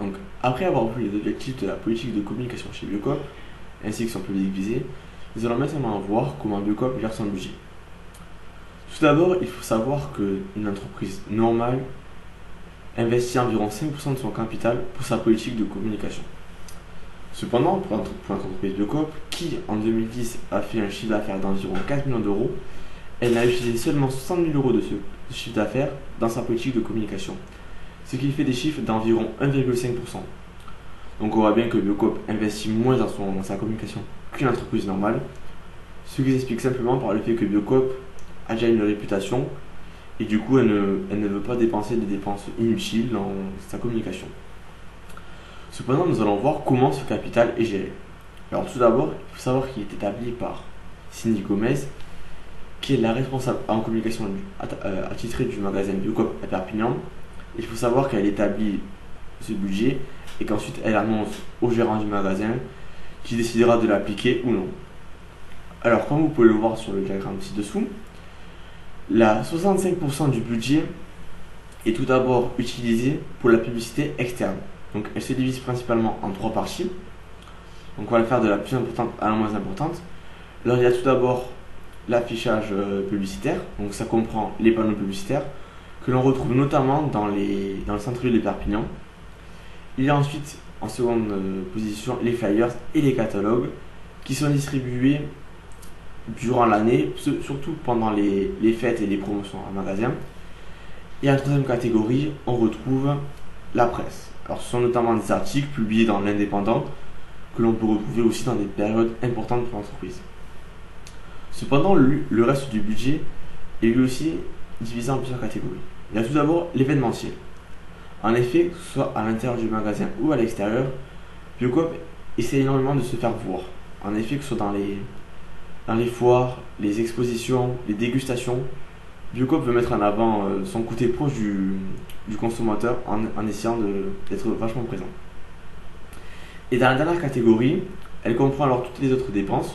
Donc, après avoir vu les objectifs de la politique de communication chez Biocop, ainsi que son public visé, nous allons maintenant voir comment Biocop gère son budget. Tout d'abord, il faut savoir qu'une entreprise normale investit environ 5% de son capital pour sa politique de communication. Cependant, pour l'entreprise Biocop, qui en 2010 a fait un chiffre d'affaires d'environ 4 millions d'euros, elle n'a utilisé seulement 60 000 euros de ce chiffre d'affaires dans sa politique de communication, ce qui fait des chiffres d'environ 1,5%. Donc on voit bien que Biocop investit moins dans sa communication qu'une entreprise normale, ce qui s'explique simplement par le fait que Biocop a déjà une réputation et du coup elle ne veut pas dépenser des dépenses inutiles dans sa communication. Cependant, nous allons voir comment ce capital est géré. Alors tout d'abord, il faut savoir qu'il est établi par Cindy Gomez, qui est la responsable en communication attitrée du magasin Biocop à Perpignan. Il faut savoir qu'elle établit ce budget et qu'ensuite elle annonce au gérant du magasin qui décidera de l'appliquer ou non. Alors comme vous pouvez le voir sur le diagramme ci-dessous, 65% du budget est tout d'abord utilisé pour la publicité externe. Donc elle se divise principalement en trois parties. Donc on va le faire de la plus importante à la moins importante. Alors il y a tout d'abord l'affichage publicitaire. Donc ça comprend les panneaux publicitaires que l'on retrouve notamment dans le centre-ville de Perpignan. Il y a ensuite en seconde position les flyers et les catalogues qui sont distribués durant l'année, surtout pendant les fêtes et les promotions en magasin. Et en troisième catégorie, on retrouve la presse. Alors ce sont notamment des articles publiés dans l'Indépendant que l'on peut retrouver aussi dans des périodes importantes pour l'entreprise. Cependant, le reste du budget est lui aussi divisé en plusieurs catégories. Il y a tout d'abord l'événementiel. En effet, que ce soit à l'intérieur du magasin ou à l'extérieur, Biocop essaie énormément de se faire voir. En effet, que ce soit dans les foires, les expositions, les dégustations, Biocop veut mettre en avant son côté proche du consommateur en essayant d'être vachement présent. Et dans la dernière catégorie, elle comprend alors toutes les autres dépenses.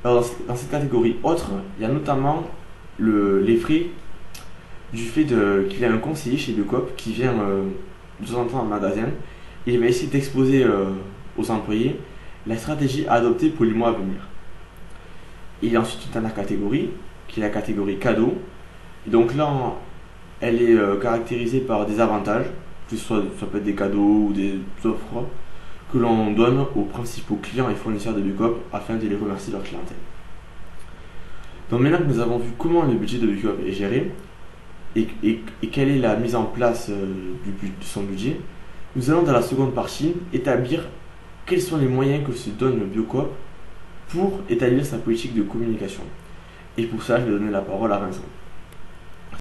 Alors dans cette catégorie autre, il y a notamment les frais du fait qu'il y a un conseiller chez Biocop qui vient de temps en temps dans le magasin et il va essayer d'exposer aux employés la stratégie à adopter pour les mois à venir. Et il y a ensuite une dernière catégorie qui est la catégorie cadeau. Et donc là, elle est caractérisée par des avantages, que ce soit ça peut être des cadeaux ou des offres que l'on donne aux principaux clients et fournisseurs de Biocop afin de les remercier de leur clientèle. Donc maintenant que nous avons vu comment le budget de Biocop est géré et quelle est la mise en place de son budget, nous allons dans la seconde partie établir quels sont les moyens que se donne Biocop pour établir sa politique de communication. Et pour ça, je vais donner la parole à Vincent.